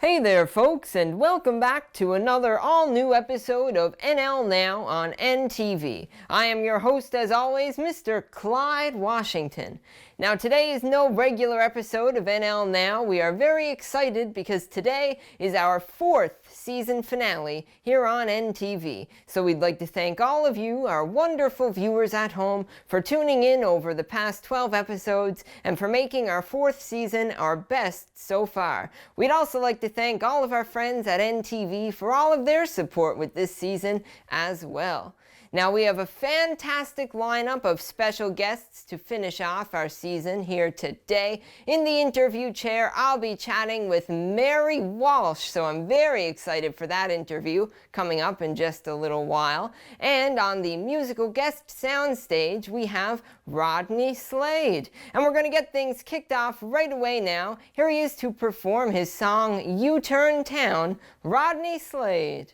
Hey there folks, and welcome back to another all-new episode of NL Now on NTV. I am your host as always, Mr. Clyde Washington. Now today is no regular episode of NL Now. We are very excited because today is our 4th season finale here on NTV. So we'd like to thank all of you, our wonderful viewers at home, for tuning in over the past 12 episodes and for making our 4th season our best so far. We'd also like to thank all of our friends at NTV for all of their support with this season as well. Now we have a fantastic lineup of special guests to finish off our season here today. In the interview chair, I'll be chatting with Mary Walsh, so I'm very excited for that interview coming up in just a little while. And on the musical guest soundstage, we have Rodney Slade. And we're going to get things kicked off right away now. Here he is to perform his song, U-Turn Town, Rodney Slade.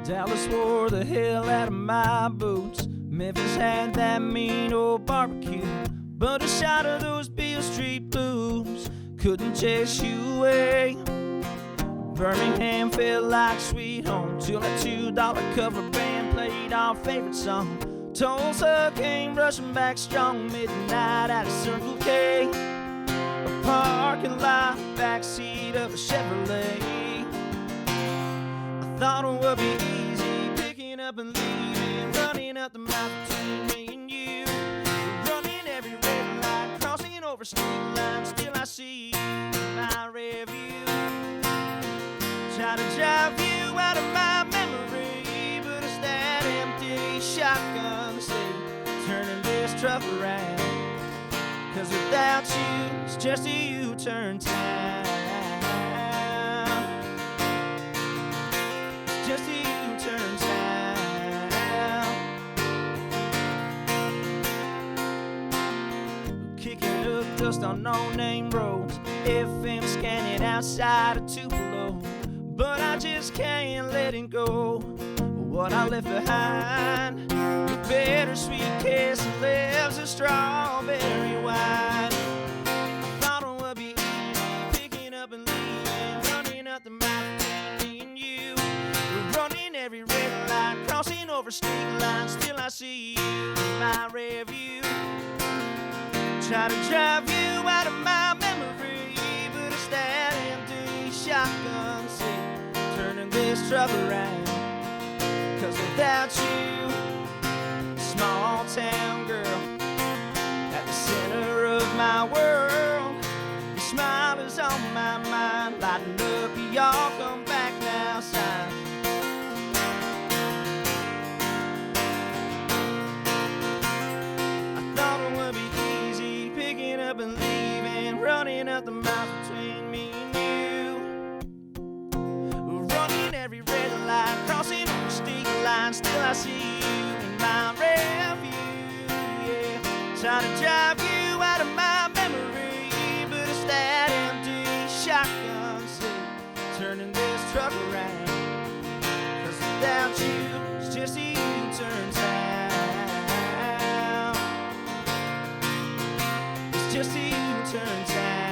Dallas wore the hell out of my boots. Memphis had that mean old barbecue. But a shot of those Beale Street blues couldn't chase you away. Birmingham felt like sweet home till that $2 cover band played our favorite song. Tulsa came rushing back strong midnight out of Circle K. A parking lot, backseat of a Chevrolet. Thought it would be easy picking up and leaving, running up the mile between me and you, running every red light, crossing over street lines till I see you in my rear view. Try to drive you out of my memory, but it's that empty shotgun seat turning this truck around. 'Cause without you, it's just a U-turn town. Just a U-turn town. Kicking up dust on no-name roads, FM scanning outside of Tupelo. But I just can't let it go, what I left behind. Your bittersweet kiss and lips of strawberry wine. I thought it would be easy picking up and leaving, running up the mountain. Running every red light, crossing over street lines till I see you in my rear view. Try to drive you out of my memory, but it's that empty shotgun seat turning this truck around. 'Cause without you, small town girl, at the center of my world, your smile is on my mind, lighting up y'all come back now sign. Up and leaving, running up the mile between me and you, running every red light, crossing over street lines till I see you in my rear view. Yeah, trying to drive you out of my memory, but it's that empty shotgun seat turning this truck around. 'Cause without you, it's just a U-turn town. Just a U-turn town.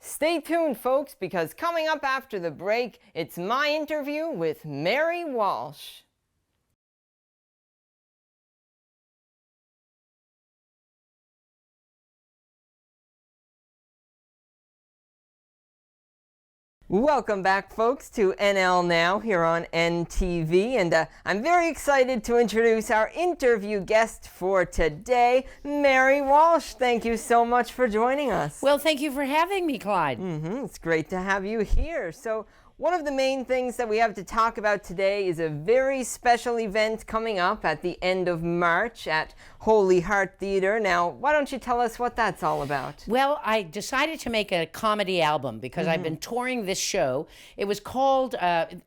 Stay tuned, folks, because coming up after the break, it's my interview with Mary Walsh. Welcome back, folks, to NL Now here on NTV, and I'm very excited to introduce our interview guest for today, Mary Walsh. Thank you so much for joining us. Well, thank you for having me, Clyde. It's great to have you here. So, one of the main things that we have to talk about today is a very special event coming up at the end of March at Holy Heart Theater. Now, why don't you tell us what that's all about? Well, I decided to make a comedy album because I've been touring this show. It was called, the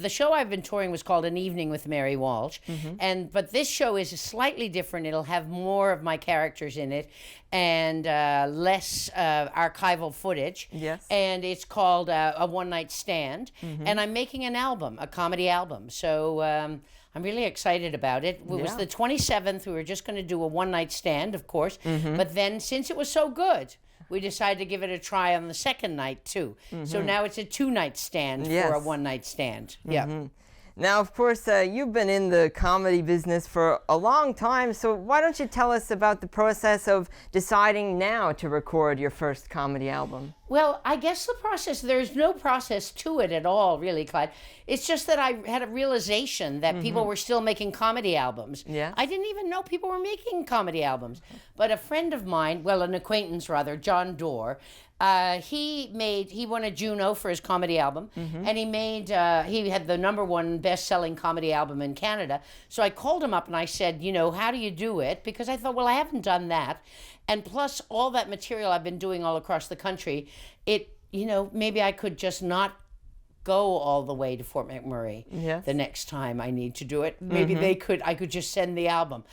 show I've been touring was called An Evening with Mary Walsh. But this show is slightly different. It'll have more of my characters in it. and less archival footage. Yes. And it's called A One Night Stand. And I'm making an album, a comedy album. So I'm really excited about it. It was the 27th. We were just going to do a one night stand, of course. But then since it was so good, we decided to give it a try on the second night too. So now it's a 2-night stand for a one night stand. Yeah. Now, of course, you've been in the comedy business for a long time, so why don't you tell us about the process of deciding now to record your first comedy album? Well, I guess the process, there's no process to it at all, really, Clyde. It's just that I had a realization that people were still making comedy albums. Yeah. I didn't even know people were making comedy albums. But a friend of mine, well, an acquaintance rather, John Dorr, he won a Juno for his comedy album, and he had the #1 best-selling comedy album in Canada. So I called him up and I said, how do you do it? Because I thought, well, I haven't done that. And plus all that material I've been doing all across the country, maybe I could just not go all the way to Fort McMurray the next time I need to do it. Maybe I could just send the album.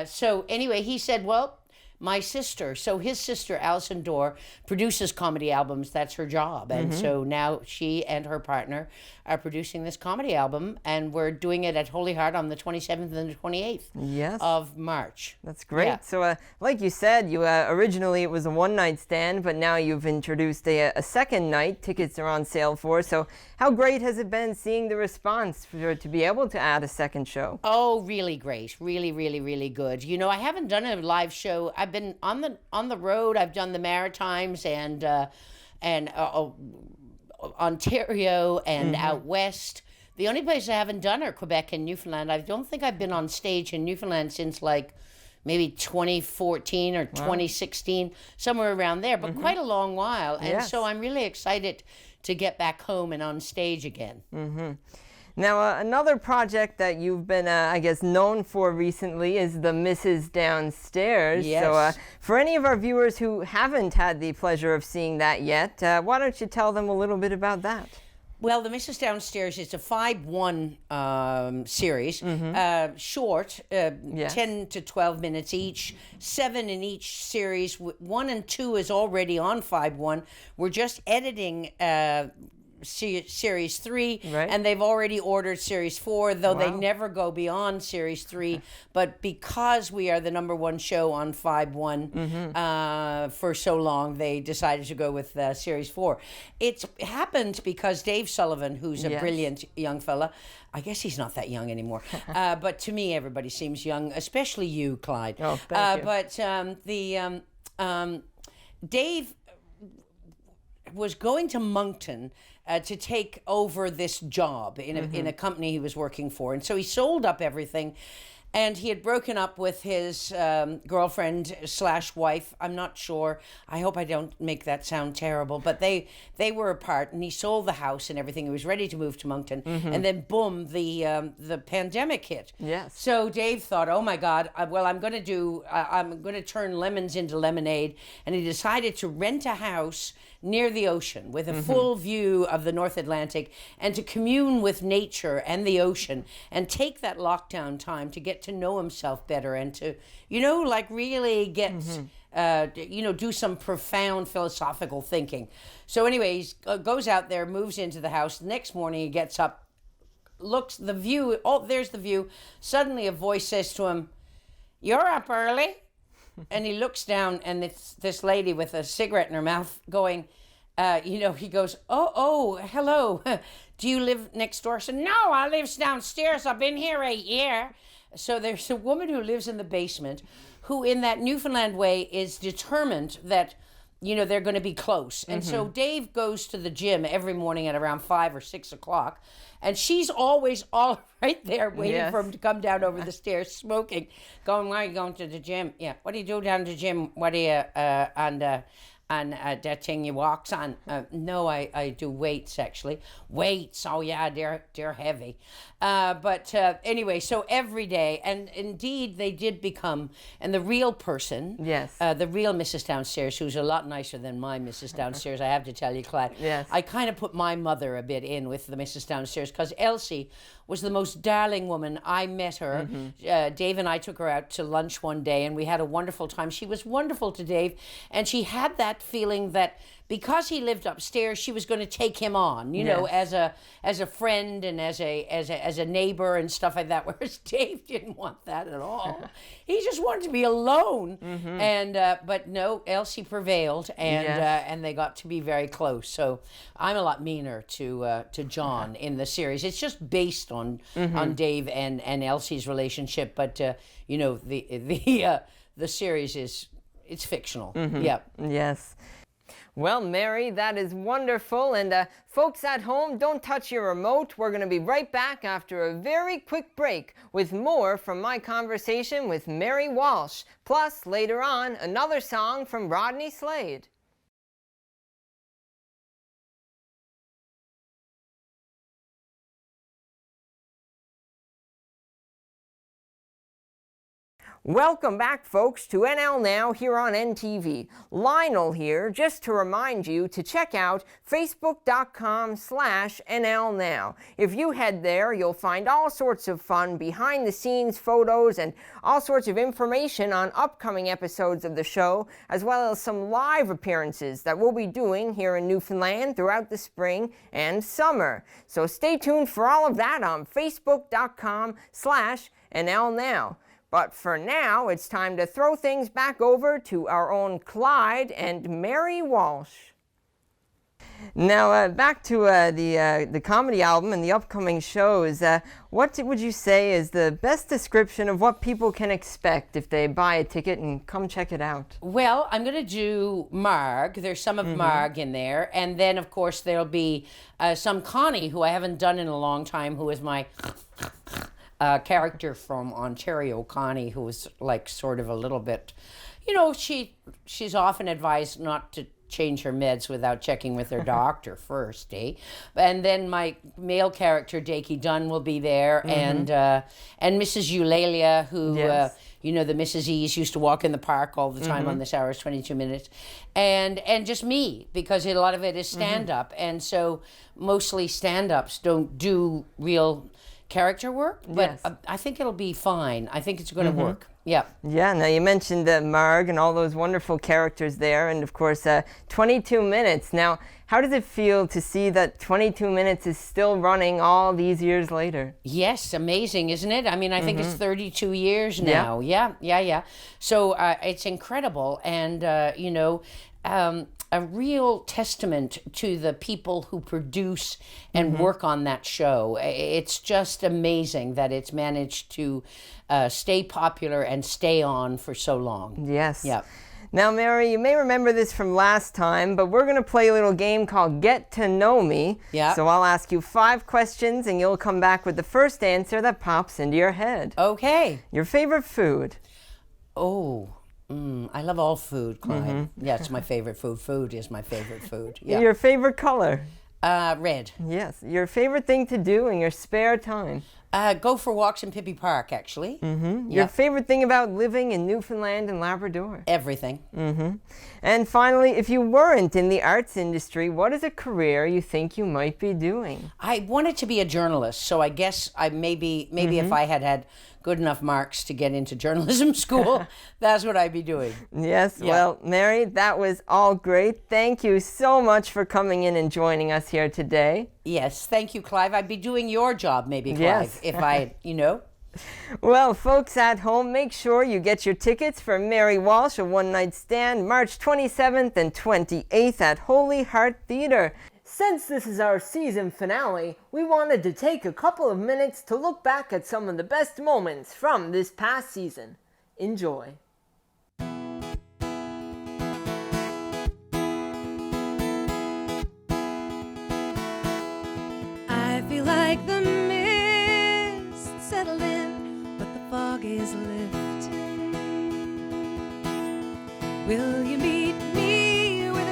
So anyway, he said, well, his sister, Alison Dorr, produces comedy albums. That's her job. And so now she and her partner are producing this comedy album, and we're doing it at Holy Heart on the 27th and the 28th of March. That's great. Yeah. So like you said, you originally it was a one-night stand, but now you've introduced a second night. Tickets are on sale for. So how great has it been seeing the response to be able to add a second show? Oh, really great. Really, really, really good. I haven't done a live show. I've been on the road. I've done the Maritimes and Ontario and out west. The only place I haven't done are Quebec and Newfoundland. I don't think I've been on stage in Newfoundland since maybe 2014 or 2016, somewhere around there, but quite a long while. And so I'm really excited to get back home and on stage again. Now, another project that you've been, known for recently is the Mrs. Downstairs. Yes. So for any of our viewers who haven't had the pleasure of seeing that yet, why don't you tell them a little bit about that? Well, the Mrs. Downstairs is a 5-1 series, short, 10 to 12 minutes each, 7 in each series. 1 and 2 is already on 5-1. We're just editing Series 3, and they've already ordered Series 4, though they never go beyond Series 3. But because we are the #1 show on 5-1 for so long, they decided to go with Series 4. It happened because Dave Sullivan, who's a brilliant young fella, I guess he's not that young anymore, but to me, everybody seems young, especially you, Clyde. Oh, thank you. But Dave was going to Moncton to take over this job in a company he was working for. And so he sold up everything, and he had broken up with his girlfriend/wife. I'm not sure. I hope I don't make that sound terrible, but they were apart, and he sold the house and everything. He was ready to move to Moncton, and then boom, the pandemic hit. Yes. So Dave thought, oh my God, I'm going to turn lemons into lemonade, and he decided to rent a house near the ocean with a full view of the North Atlantic, and to commune with nature and the ocean, and take that lockdown time to get to know himself better, and to really get do some profound philosophical thinking. So anyway, he goes out there, moves into the house. The next morning he gets up, looks the view, there's the view. Suddenly a voice says to him, "You're up early." And he looks down, and it's this lady with a cigarette in her mouth going, he goes, oh, hello. Do you live next door? I said, no, I live downstairs. I've been here 8 years. So there's a woman who lives in the basement who, in that Newfoundland way, is determined that, they're going to be close. And so Dave goes to the gym every morning at around 5 or 6 o'clock. And she's always all right there waiting for him to come down over the stairs, smoking, going, why are you going to the gym? Yeah, what do you do down to the gym? What do you, and that thing you walks on. No, I do weights actually. Weights, oh yeah, they're heavy. But anyway, so every day, and indeed they did become, and the real person, Yes. the real Mrs. Downstairs, who's a lot nicer than my Mrs. Downstairs, I have to tell you, Clyde. Yes. I kind of put my mother a bit in with the Mrs. Downstairs, because Elsie was the most darling woman. I met her. Dave and I took her out to lunch one day, and we had a wonderful time. She was wonderful to Dave, and she had that feeling that because he lived upstairs, she was going to take him on, you know, as a friend and as a neighbor and stuff like that. Whereas Dave didn't want that at all. He just wanted to be alone. And but no, Elsie prevailed, and they got to be very close. So I'm a lot meaner to John in the series. It's just based on Dave and Elsie's relationship, but you know, the series it's fictional. Yeah. Yes. Well, Mary, that is wonderful. And folks at home, don't touch your remote. We're going to be right back after a very quick break with more from my conversation with Mary Walsh. Plus, later on, another song from Rodney Slade. Welcome back, folks, to NL Now here on NTV. Lionel here, just to remind you to check out facebook.com/NL Now. If you head there, you'll find all sorts of fun behind-the-scenes photos and all sorts of information on upcoming episodes of the show, as well as some live appearances that we'll be doing here in Newfoundland throughout the spring and summer. So stay tuned for all of that on facebook.com/NL Now. But for now, it's time to throw things back over to our own Clyde and Mary Walsh. Now, back to the comedy album and the upcoming shows. What would you say is the best description of what people can expect if they buy a ticket and come check it out? Well, I'm going to do Marg. There's some of Marg in there. And then, of course, there'll be some Connie, who I haven't done in a long time, who is my... character from Ontario, Connie, who was like sort of a little bit, you know, she's often advised not to change her meds without checking with her doctor first, eh? And then my male character, Dakey Dunn, will be there, and Mrs. Eulalia, who, you know, the Mrs. E's used to walk in the park all the time on This Hour's 22 Minutes, and just me, because a lot of it is stand-up, and so mostly stand-ups don't do real character work, but I think it'll be fine. I think it's going to work. Yeah. Yeah, now you mentioned Marg and all those wonderful characters there, and of course 22 Minutes. Now, how does it feel to see that 22 Minutes is still running all these years later? Yes, amazing, isn't it? I mean, I think it's 32 years now. Yeah. So it's incredible, and you know, a real testament to the people who produce and work on that show. It's just amazing that it's managed to stay popular and stay on for so long. Yes. Yeah. Now, Mary, you may remember this from last time, but we're going to play a little game called Get to Know Me. Yeah. So I'll ask you 5 questions, and you'll come back with the first answer that pops into your head. Okay. Your favorite food? Oh, I love all food, Clyde. Yeah, it's my favorite food. Food is my favorite food. Yeah. Your favorite color? Red. Yes. Your favorite thing to do in your spare time? Go for walks in Pippi Park, actually. Your favorite thing about living in Newfoundland and Labrador? Everything. And finally, if you weren't in the arts industry, what is a career you think you might be doing? I wanted to be a journalist, so I guess I maybe if I had good enough marks to get into journalism school, that's what I'd be doing. Yes, well, Mary, that was all great. Thank you so much for coming in and joining us here today. Yes, thank you, Clive. I'd be doing your job, maybe, Clive, if I, you know. Well, folks at home, make sure you get your tickets for Mary Walsh, A One-Night Stand, March 27th and 28th at Holy Heart Theatre. Since this is our season finale, we wanted to take a couple of minutes to look back at some of the best moments from this past season. Enjoy. I feel like the mist settled in, but the fog is lifting. Will you meet me with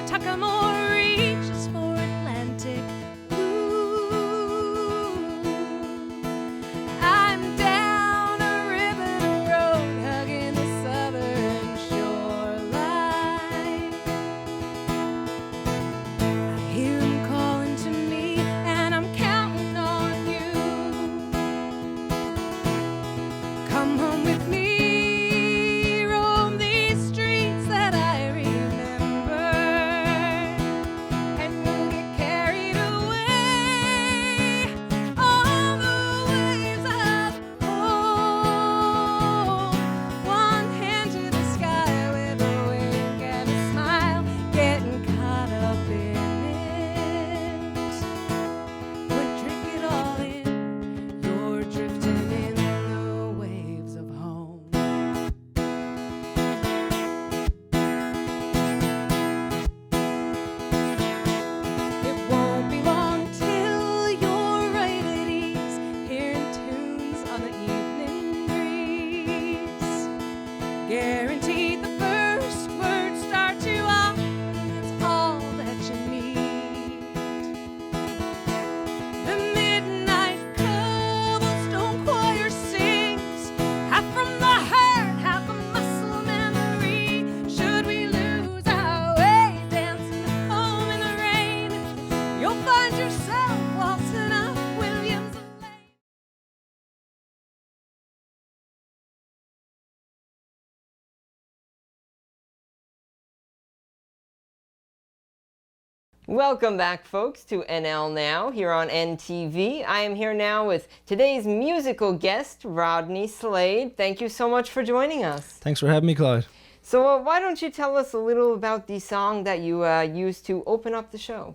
Welcome back, folks, to NL Now here on NTV. I am here now with today's musical guest, Rodney Slade. Thank you so much for joining us. Thanks for having me, Clyde. So why don't you tell us a little about the song that you used to open up the show?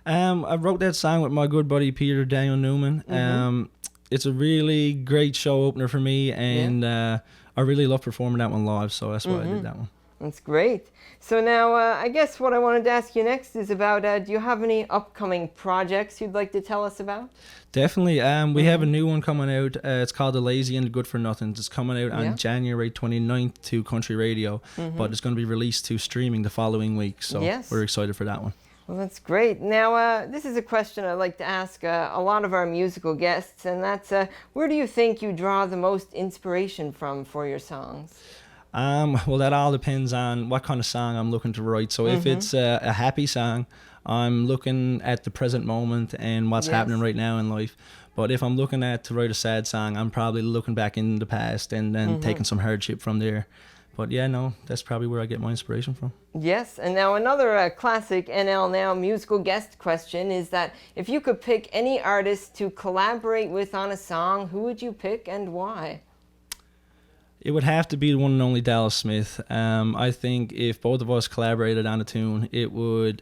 I wrote that song with my good buddy Peter Daniel Newman. It's a really great show opener for me, and I really love performing that one live, so that's why I did that one. That's great. So now, I guess what I wanted to ask you next is about, do you have any upcoming projects you'd like to tell us about? Definitely. We have a new one coming out. It's called The Lazy and the Good for Nothing. It's coming out on January 29th to Country Radio, but it's going to be released to streaming the following week, so we're excited for that one. Well, that's great. Now, this is a question I like to ask a lot of our musical guests, and that's, where do you think you draw the most inspiration from for your songs? Well, that all depends on what kind of song I'm looking to write. So if it's a happy song, I'm looking at the present moment and what's happening right now in life. But if I'm looking to write a sad song, I'm probably looking back in the past and then taking some hardship from there. But yeah, no, that's probably where I get my inspiration from. Yes, and now another classic NL Now musical guest question is that if you could pick any artist to collaborate with on a song, who would you pick and why? It would have to be the one and only Dallas Smith. I think if both of us collaborated on a tune, it would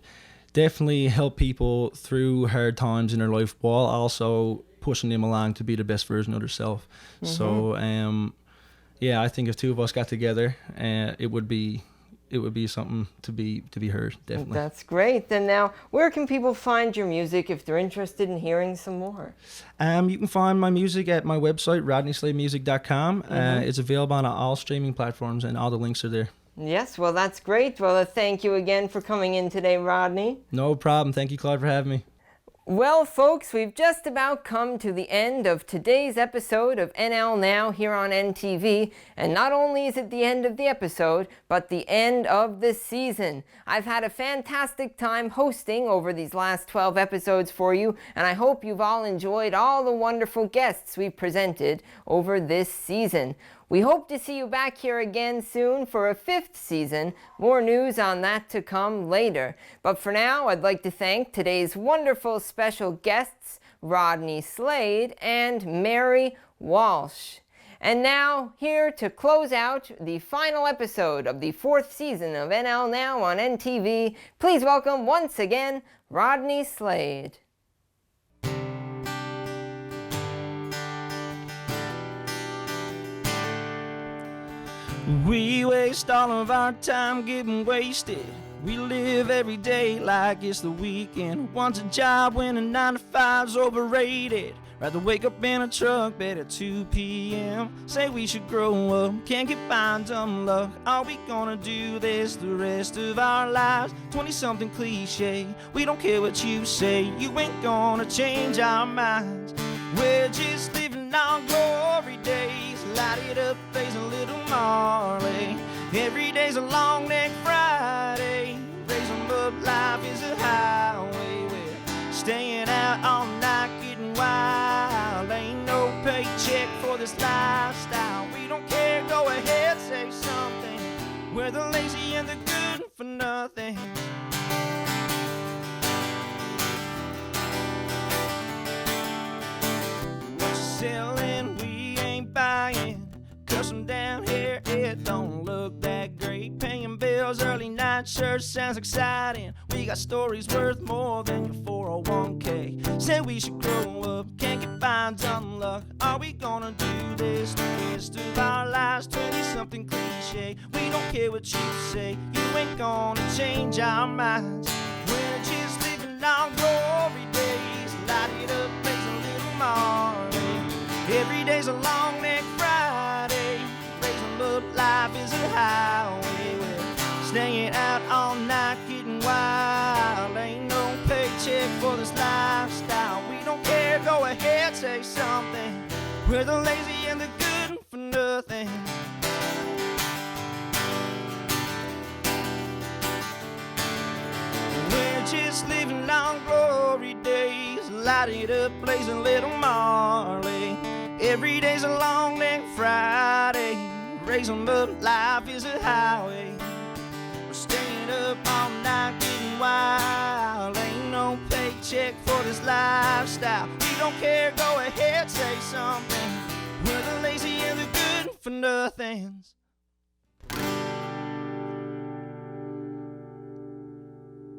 definitely help people through hard times in their life while also pushing them along to be the best version of themselves. So, yeah, I think if two of us got together, it would be something to be heard, definitely. That's great. And now, where can people find your music if they're interested in hearing some more? You can find my music at my website, rodneyslademusic.com. It's available on all streaming platforms, and all the links are there. Yes, well, that's great. Well, thank you again for coming in today, Rodney. No problem. Thank you, Clyde, for having me. Well, folks, we've just about come to the end of today's episode of NL Now here on NTV, and not only is it the end of the episode, but the end of the season. I've had a fantastic time hosting over these last 12 episodes for you, and I hope you've all enjoyed all the wonderful guests we've presented over this season. We hope to see you back here again soon for a 5th season. More news on that to come later. But for now, I'd like to thank today's wonderful special guests, Rodney Slade and Mary Walsh. And now, here to close out the final episode of the 4th season of NL Now on NTV, please welcome once again, Rodney Slade. We waste all of our time getting wasted. We live every day like it's the weekend. One's a job when a 9 to 5's overrated. Rather wake up in a truck bed at 2 p.m. Say we should grow up, can't get by on dumb luck. Are we gonna do this the rest of our lives? 20-something cliche, we don't care what you say. You ain't gonna change our minds. We're just living on glory days. Light it up, blaze a little Marley. Every day's a long neck Friday. Raise 'em up, life is a highway. We're staying out all night, getting wild. Ain't no paycheck for this lifestyle. We don't care, go ahead, say something. We're the lazy and the good for nothing. What you selling, we ain't buying. Custom down here, it don't look that great. Paying bills, early night church sounds exciting. We got stories worth more than your 401k. Say we should grow up, can't get by on dumb luck. Are we gonna do this the rest of our lives? 20-something cliche, we don't care what you say. You ain't gonna change our minds. We're just living on glory days. Light it up, blaze a little Marley. Every day's a long neck Friday. Raise 'em up, life is a highway. We're staying out all night, getting wild. Ain't no paycheck for this lifestyle. We don't care, go ahead, say something. We're the lazy and the good for nothing. We're just living on glory days. Light it up, blaze a little Marley. Every day's a long neck Friday. Raise 'em up, life is a highway. We're staying up all night, getting wild. Ain't paycheck for this lifestyle. We don't care, go ahead, say something. We're the lazy and the good for nothings.